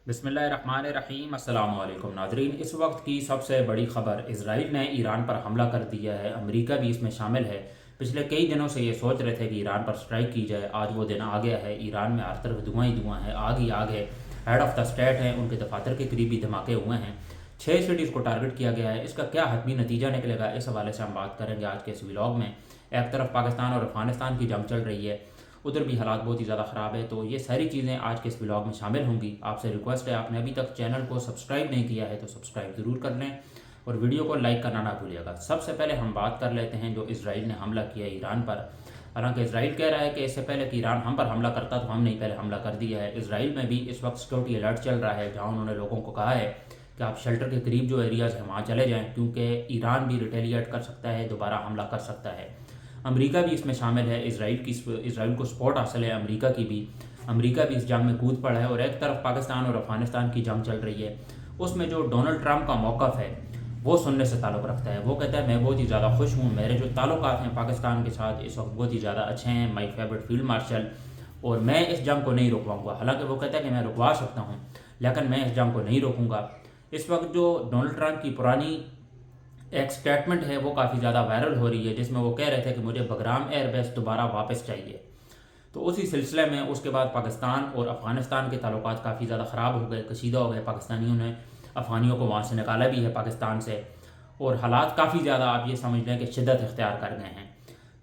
بسم اللہ الرحمن الرحیم۔ السلام علیکم ناظرین، اس وقت کی سب سے بڑی خبر، اسرائیل نے ایران پر حملہ کر دیا ہے، امریکہ بھی اس میں شامل ہے۔ پچھلے کئی دنوں سے یہ سوچ رہے تھے کہ ایران پر سٹرائک کی جائے، آج وہ دن آ گیا ہے۔ ایران میں ہر طرف دھواں ہی دھواں ہے، آگ ہی آگ ہے۔ ہیڈ آف دا اسٹیٹ ہیں، ان کے دفاتر کے قریب بھی دھماکے ہوئے ہیں، 6 سٹیز کو ٹارگٹ کیا گیا ہے۔ اس کا کیا حتمی نتیجہ نکلے گا، اس حوالے سے ہم بات کریں گے آج کے اس ولاگ میں۔ ایک طرف پاکستان اور افغانستان کی جنگ چل رہی ہے، ادھر بھی حالات بہت ہی زیادہ خراب ہے، تو یہ ساری چیزیں آج کے اس ولاگ میں شامل ہوں گی۔ آپ سے ریکویسٹ ہے، آپ نے ابھی تک چینل کو سبسکرائب نہیں کیا ہے تو سبسکرائب ضرور کر لیں اور ویڈیو کو لائک کرنا نہ بھولیے گا۔ سب سے پہلے ہم بات کر لیتے ہیں جو اسرائیل نے حملہ کیا ایران پر۔ حالانکہ اسرائیل کہہ رہا ہے کہ اس سے پہلے کہ ایران ہم پر حملہ کرتا تو ہم نے پہلے حملہ کر دیا ہے۔ اسرائیل میں بھی اس وقت سیکورٹی الرٹ چل رہا ہے، جہاں انہوں نے لوگوں کو کہا ہے کہ آپ شیلٹر کے قریب جو ایریاز ہیں وہاں چلے جائیں، کیونکہ ایران بھی ریٹیلیٹ کر سکتا ہے، دوبارہ حملہ کر سکتا ہے۔ امریکہ بھی اس میں شامل ہے، اسرائیل کو سپورٹ حاصل ہے امریکہ کی بھی، امریکہ بھی اس جنگ میں کود پڑا ہے۔ اور ایک طرف پاکستان اور افغانستان کی جنگ چل رہی ہے، اس میں جو ڈونلڈ ٹرمپ کا موقف ہے وہ سننے سے تعلق رکھتا ہے۔ وہ کہتا ہے میں بہت ہی زیادہ خوش ہوں، میرے جو تعلقات ہیں پاکستان کے ساتھ اس وقت بہت ہی زیادہ اچھے ہیں، مائی فیورٹ فیلڈ مارشل، اور میں اس جنگ کو نہیں رکواؤں گا۔ حالانکہ وہ کہتا ہے کہ میں رکوا سکتا ہوں، لیکن میں اس جنگ کو نہیں روکوں گا۔ اس وقت جو ڈونلڈ ٹرمپ کی پرانی ایک سٹیٹمنٹ ہے وہ کافی زیادہ وائرل ہو رہی ہے، جس میں وہ کہہ رہے تھے کہ مجھے بگرام ایئر بیس دوبارہ واپس چاہیے۔ تو اسی سلسلے میں اس کے بعد پاکستان اور افغانستان کے تعلقات کافی زیادہ خراب ہو گئے، کشیدہ ہو گئے۔ پاکستانیوں نے افغانیوں کو وہاں سے نکالا بھی ہے پاکستان سے، اور حالات کافی زیادہ آپ یہ سمجھ لیں کہ شدت اختیار کر گئے ہیں۔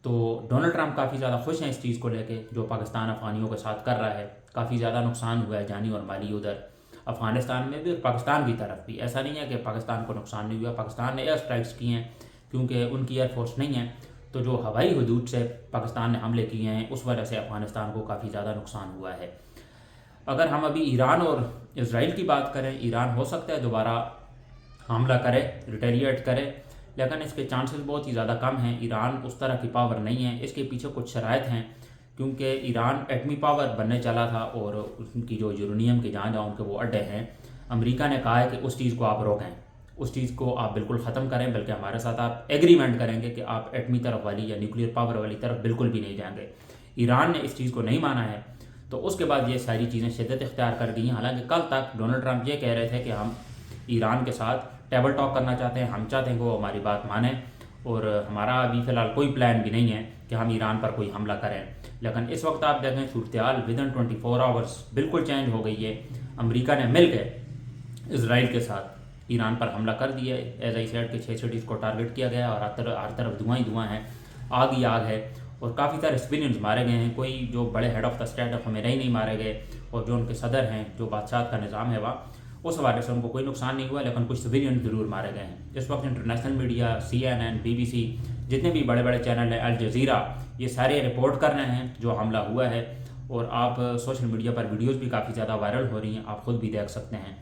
تو ڈونلڈ ٹرمپ کافی زیادہ خوش ہیں اس چیز کو لے کے جو پاکستان افغانیوں کے ساتھ کر رہا ہے۔ کافی زیادہ نقصان ہوا ہے جانی اور مالی ادھر افغانستان میں بھی اور پاکستان کی طرف بھی۔ ایسا نہیں ہے کہ پاکستان کو نقصان نہیں ہوا، پاکستان نے ایئر اسٹرائکس کی ہیں، کیونکہ ان کی ایئر فورس نہیں ہے، تو جو ہوائی حدود سے پاکستان نے حملے کیے ہیں اس وجہ سے افغانستان کو کافی زیادہ نقصان ہوا ہے۔ اگر ہم ابھی ایران اور اسرائیل کی بات کریں، ایران ہو سکتا ہے دوبارہ حملہ کرے، ریٹیلیٹ کرے، لیکن اس کے چانسز بہت ہی زیادہ کم ہیں۔ ایران اس طرح کی پاور نہیں ہے، اس کے پیچھے کچھ شرائط ہیں، کیونکہ ایران ایٹمی پاور بننے چلا تھا اور ان کی جو یورینیم کے جہاں جہاں ان کے وہ اڈے ہیں، امریکہ نے کہا ہے کہ اس چیز کو آپ روکیں، اس چیز کو آپ بالکل ختم کریں، بلکہ ہمارے ساتھ آپ ایگریمنٹ کریں گے کہ آپ ایٹمی طرف والی یا نیوکلیر پاور والی طرف بالکل بھی نہیں جائیں گے۔ ایران نے اس چیز کو نہیں مانا ہے، تو اس کے بعد یہ ساری چیزیں شدت اختیار کر گئی ہیں۔ حالانکہ کل تک ڈونلڈ ٹرمپ یہ کہہ رہے تھے کہ ہم ایران کے ساتھ ٹیبل ٹاک کرنا چاہتے ہیں، ہم چاہتے ہیں کہ وہ ہماری بات مانیں، اور ہمارا ابھی فی الحال کوئی پلان بھی نہیں ہے کہ ہم ایران پر کوئی حملہ کریں۔ لیکن اس وقت آپ دیکھیں صورتحال ودن 24 آورس بالکل چینج ہو گئی ہے۔ امریکہ نے مل کے اسرائیل کے ساتھ ایران پر حملہ کر دیا ہے، ایز آئی سیڈ کے 6 سٹیز کو ٹارگٹ کیا گیا، اور ہر طرف دھواں ہی دھواں ہے، آگ ہی آگ ہے، اور کافی سارے سویلینز مارے گئے ہیں۔ کوئی جو بڑے ہیڈ آف دا اسٹیٹ ہے خمینئی نہیں مارے گئے، اور جو ان کے صدر ہیں، جو بادشاہ کا نظام ہے وہاں، اس حوالے سے ان کو کوئی نقصان نہیں ہوا، لیکن کچھ سویلین ضرور مارے گئے ہیں۔ اس وقت انٹرنیشنل میڈیا، CNN، BBC، جتنے بھی بڑے بڑے چینل ہیں، الجزیرہ، یہ سارے رپورٹ کر رہے ہیں جو حملہ ہوا ہے، اور آپ سوشل میڈیا پر ویڈیوز بھی کافی زیادہ وائرل ہو رہی ہیں، آپ خود بھی دیکھ سکتے ہیں۔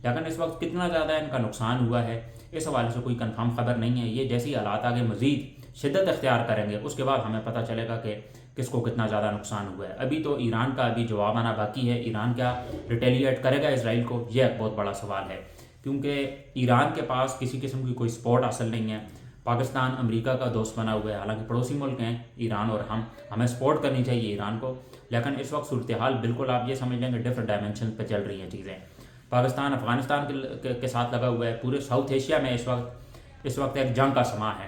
لیکن اس وقت کتنا زیادہ ان کا نقصان ہوا ہے اس حوالے سے کوئی کنفرم خبر نہیں ہے۔ یہ جیسی حالات آگے مزید شدت اختیار کریں گے اس کے بعد ہمیں پتہ چلے گا کہ کس کو کتنا زیادہ نقصان ہوا ہے۔ ابھی تو ایران کا ابھی جواب آنا باقی ہے، ایران کیا ریٹیلیٹ کرے گا اسرائیل کو، یہ ایک بہت بڑا سوال ہے، کیونکہ ایران کے پاس کسی قسم کی کوئی سپورٹ حاصل نہیں ہے۔ پاکستان امریکہ کا دوست بنا ہوا ہے، حالانکہ پڑوسی ملک ہیں ایران اور ہمیں سپورٹ کرنی چاہیے ایران کو، لیکن اس وقت صورتحال بالکل آپ یہ سمجھ لیں کہ ڈفرنٹ ڈائمنشن پہ چل رہی ہیں چیزیں۔ پاکستان افغانستان کے ساتھ لگا ہوا ہے، پورے ساؤتھ ایشیا میں اس وقت ایک جنگ کا سماں ہے۔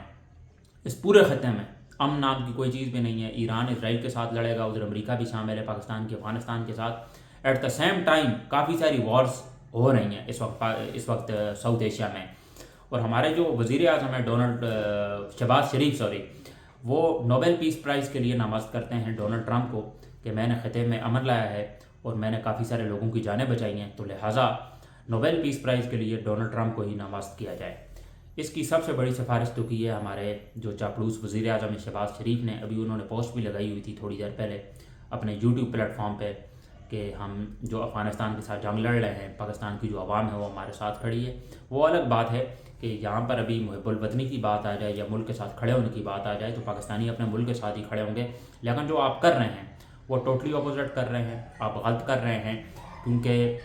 اس پورے خطے میں امن نام کی کوئی چیز بھی نہیں ہے۔ ایران اسرائیل کے ساتھ لڑے گا، ادھر امریکہ بھی شامل ہے پاکستان کی افغانستان کے ساتھ۔ ایٹ دا سیم ٹائم کافی ساری وارز ہو رہی ہیں اس وقت ساؤتھ ایشیا میں، اور ہمارے جو وزیر اعظم ہیں شہباز شریف وہ نوبل پیس پرائز کے لیے نامزد کرتے ہیں ڈونلڈ ٹرمپ کو کہ میں نے خطے میں امن لایا ہے اور میں نے کافی سارے لوگوں کی جانیں بچائی ہیں، تو لہٰذا نوبل پیس پرائز کے لیے ڈونلڈ ٹرمپ کو ہی نامزد کیا جائے۔ اس کی سب سے بڑی سفارش تو کی ہے ہمارے جو چاپلوس وزیر اعظم شہباز شریف نے۔ ابھی انہوں نے پوسٹ بھی لگائی ہوئی تھی تھوڑی دیر پہلے اپنے یوٹیوب پلیٹ فارم پہ کہ ہم جو افغانستان کے ساتھ جنگ لڑ رہے ہیں، پاکستان کی جو عوام ہے وہ ہمارے ساتھ کھڑی ہے۔ وہ الگ بات ہے کہ یہاں پر ابھی محب الوطنی کی بات آ جائے یا ملک کے ساتھ کھڑے ہونے کی بات آ جائے تو پاکستانی اپنے ملک کے ساتھ ہی کھڑے ہوں گے، لیکن جو آپ کر رہے ہیں وہ ٹوٹلی اپوزٹ کر رہے ہیں، آپ غلط کر رہے ہیں، کیونکہ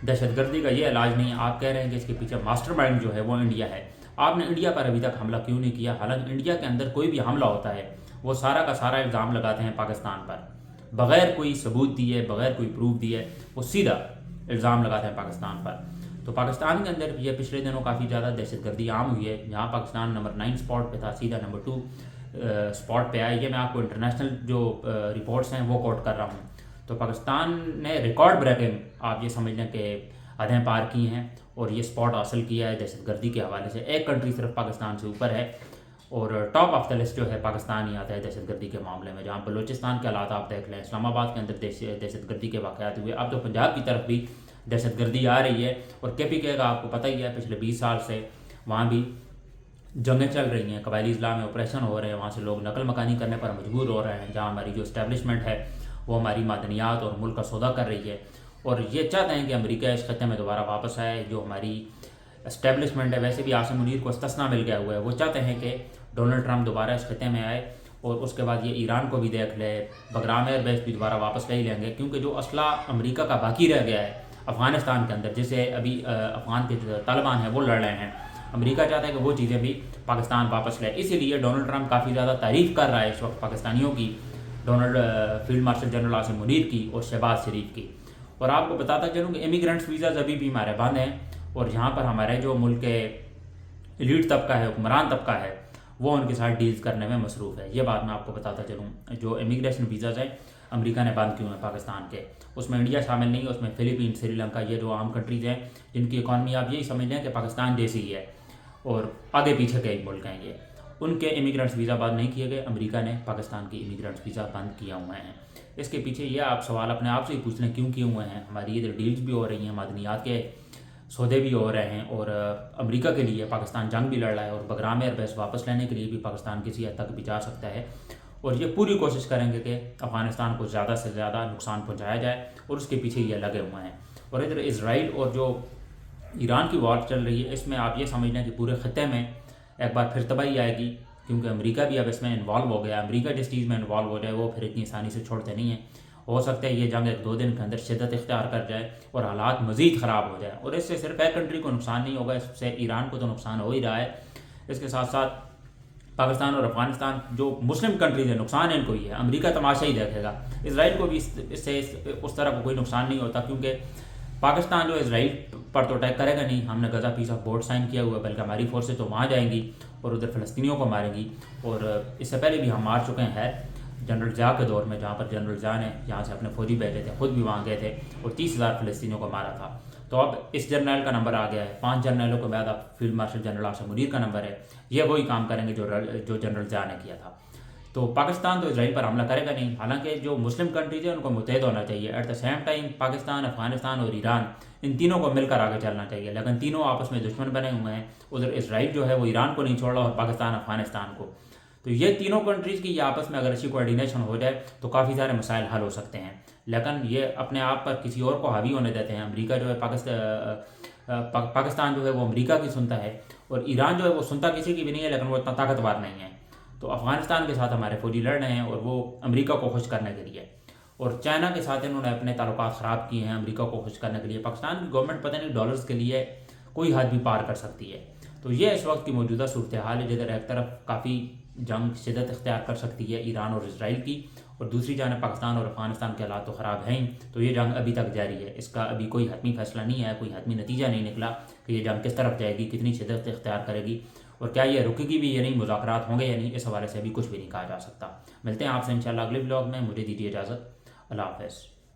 دہشت گردی کا یہ علاج نہیں ہے۔ آپ کہہ رہے ہیں کہ اس کے پیچھے ماسٹر مائنڈ جو ہے وہ انڈیا ہے۔ آپ نے انڈیا پر ابھی تک حملہ کیوں نہیں کیا؟ حالانکہ انڈیا کے اندر کوئی بھی حملہ ہوتا ہے وہ سارا کا سارا الزام لگاتے ہیں پاکستان پر، بغیر کوئی ثبوت دیے، بغیر کوئی پروف دیے، وہ سیدھا الزام لگاتے ہیں پاکستان پر. تو پاکستان کے اندر یہ پچھلے دنوں کافی زیادہ دہشت گردی عام ہوئی ہے. جہاں پاکستان نمبر 9 اسپاٹ پہ تھا، سیدھا نمبر 2 اسپاٹ پہ آیا. یہ میں آپ کو انٹرنیشنل جو رپورٹس ہیں وہ کوٹ کر رہا ہوں. تو پاکستان نے ریکارڈ بریکنگ آپ یہ سمجھ لیں کہ حدیں پار کی ہیں اور یہ اسپاٹ حاصل کیا ہے دہشت گردی کے حوالے سے. ایک کنٹری صرف پاکستان سے اوپر ہے اور ٹاپ آف دا لسٹ جو ہے پاکستان ہی آتا ہے دہشت گردی کے معاملے میں. جہاں بلوچستان کے حالات آپ دیکھ لیں، اسلام آباد کے اندر دہشت گردی کے واقعات ہوئے. اب تو پنجاب کی طرف بھی دہشت گردی آ رہی ہے اور KPK کا آپ کو پتہ ہی ہے پچھلے 20 سال سے وہاں بھی جنگیں چل رہی ہیں، قبائلی اصلاح میں آپریشن ہو رہے ہیں، وہاں سے لوگ نقل مکانی کرنے پر مجبور ہو رہے ہیں. جہاں ہماری جو اسٹیبلشمنٹ ہے وہ ہماری معدنیات اور ملک کا سودا کر رہی ہے اور یہ چاہتے ہیں کہ امریکہ اس خطے میں دوبارہ واپس آئے. جو ہماری اسٹیبلشمنٹ ہے، ویسے بھی عاصم منیر کو استثنا مل گیا ہوا ہے، وہ چاہتے ہیں کہ ڈونلڈ ٹرمپ دوبارہ اس خطے میں آئے اور اس کے بعد یہ ایران کو بھی دیکھ لے، بگرام ایئر بیس بھی دوبارہ واپس لے ہی لیں گے. کیونکہ جو اسلحہ امریکہ کا باقی رہ گیا ہے افغانستان کے اندر، جسے ابھی افغان کے طالبان ہیں وہ لڑ رہے ہیں، امریکہ چاہتا ہے کہ وہ چیزیں بھی پاکستان واپس لے. اسی لیے ڈونلڈ ٹرمپ کافی زیادہ تعریف کر رہا ہے اس وقت پاکستانیوں کی، field marshal general Asim Munir کی اور شہباز شریف کی. اور آپ کو بتاتا چلوں کہ امیگرینٹس ویزاز ابھی بھی ہمارے بند ہیں اور یہاں پر ہمارے جو ملک کے ایلیٹ طبقہ ہے، حکمران طبقہ ہے، وہ ان کے ساتھ ڈیلز کرنے میں مصروف ہے. یہ بات میں آپ کو بتاتا چلوں. جو امیگریشن ویزاز ہیں امریکہ نے بند کیے ہیں پاکستان کے، اس میں انڈیا شامل نہیں ہے، اس میں فلپین، سری لنکا، یہ جو عام کنٹریز ہیں جن کی اکانومی آپ یہی سمجھ لیں کہ پاکستان جیسی ہی ہے اور آگے پیچھے کے ملک ہیں، یہ ان کے امیگرینٹس ویزا بند نہیں کیے گئے. امریکہ نے پاکستان کی امیگرینٹس ویزا بند کیا ہوئے ہیں. اس کے پیچھے یہ آپ سوال اپنے آپ سے ہی پوچھ لیں کیوں کیے ہوئے ہیں. ہماری ادھر ڈیلز بھی ہو رہی ہیں، معدنیات کے سودے بھی ہو رہے ہیں اور امریکہ کے لیے پاکستان جنگ بھی لڑ رہا ہے اور بگرام ایئر بیس واپس لینے کے لیے بھی پاکستان کسی حد تک بھی جا سکتا ہے. اور یہ پوری کوشش کریں گے کہ افغانستان کو زیادہ سے زیادہ نقصان پہنچایا جائے اور اس کے پیچھے یہ لگے ہوئے ہیں. اور ادھر اسرائیل اور جو ایران کی وار چل رہی ہے، اس میں آپ یہ سمجھ لیں کہ پورے خطے میں ایک بار پھر تباہی آئے گی کیونکہ امریکہ بھی اب اس میں انوالو ہو گیا. امریکہ جس چیز میں انوالو ہو جائے وہ پھر اتنی آسانی سے چھوڑتے نہیں ہیں. ہو سکتا ہے یہ جنگ 1-2 دن کے اندر شدت اختیار کر جائے اور حالات مزید خراب ہو جائے اور اس سے صرف ایک کنٹری کو نقصان نہیں ہوگا، اس سے ایران کو تو نقصان ہو ہی رہا ہے. اس کے ساتھ ساتھ پاکستان اور افغانستان جو مسلم کنٹریز ہیں نقصان ان کو ہی ہے. امریکہ تماشا ہی دیکھے گا. اسرائیل کو بھی اس سے اس طرح کو کوئی نقصان نہیں ہوتا کیونکہ پاکستان جو اسرائیل پر تو اٹیک کرے گا نہیں. ہم نے غزہ پیس آف بورڈ سائن کیا ہوا ہے، بلکہ ہماری فورسیں تو وہاں جائیں گی اور ادھر فلسطینیوں کو ماریں گی. اور اس سے پہلے بھی ہم مار چکے ہیں جنرل ضیاء کے دور میں، جہاں پر جنرل ضیاء نے یہاں سے اپنے فوجی بھیجے تھے، خود بھی وہاں گئے تھے اور 30,000 فلسطینیوں کو مارا تھا. تو اب اس جرنیل کا نمبر آ گیا ہے. 5 جرنیلوں کے بعد اب field marshal general Asim Munir کا نمبر ہے. یہ وہی کام کریں گے جو جنرل ضیاء نے کیا تھا. تو پاکستان تو اسرائیل پر حملہ کرے گا نہیں. حالانکہ جو مسلم کنٹریز ہیں ان کو متحد ہونا چاہیے. At the same time Pakistan, Afghanistan اور ایران، ان تینوں کو مل کر آگے چلنا چاہیے. لیکن تینوں آپس میں دشمن بنے ہوئے ہیں. ادھر اسرائیل جو ہے وہ ایران کو نہیں چھوڑ رہا اور پاکستان افغانستان کو. تو یہ تینوں کنٹریز کی یہ آپس میں اگر اچھی کوارڈینیشن ہو جائے تو کافی سارے مسائل حل ہو سکتے ہیں. لیکن یہ اپنے آپ پر کسی اور کو حاوی ہونے دیتے ہیں. امریکہ جو ہے پاکستان جو ہے وہ امریکہ کی سنتا ہے اور ایران جو ہے وہ سنتا کسی کی بھی نہیں ہے، لیکن وہ اتنا طاقتور نہیں ہے. تو افغانستان کے ساتھ ہمارے فوجی لڑ رہے ہیں اور وہ امریکہ کو خوش کرنے کے لیے. اور چائنا کے ساتھ انہوں نے اپنے تعلقات خراب کیے ہیں امریکہ کو خوش کرنے کے لیے. پاکستان کی گورنمنٹ پتہ نہیں ڈالرز کے لیے کوئی حد بھی پار کر سکتی ہے. تو یہ اس وقت کی موجودہ صورتحال ہے جدھر ایک طرف کافی جنگ شدت اختیار کر سکتی ہے ایران اور اسرائیل کی، اور دوسری جانب پاکستان اور افغانستان کے حالات تو خراب ہیں ہی. تو یہ جنگ ابھی تک جاری ہے. اس کا ابھی کوئی حتمی فیصلہ نہیں ہے، کوئی حتمی نتیجہ نہیں نکلا کہ یہ جنگ کس طرف جائے گی، کتنی شدت اختیار کرے گی اور کیا یہ رکے گی بھی یا نہیں، مذاکرات ہوں گے یا نہیں. اس حوالے سے ابھی کچھ بھی نہیں کہا جا سکتا. ملتے ہیں آپ سے انشاءاللہ اگلے ولاگ میں. مجھے دیجیے اجازت. اللہ حافظ.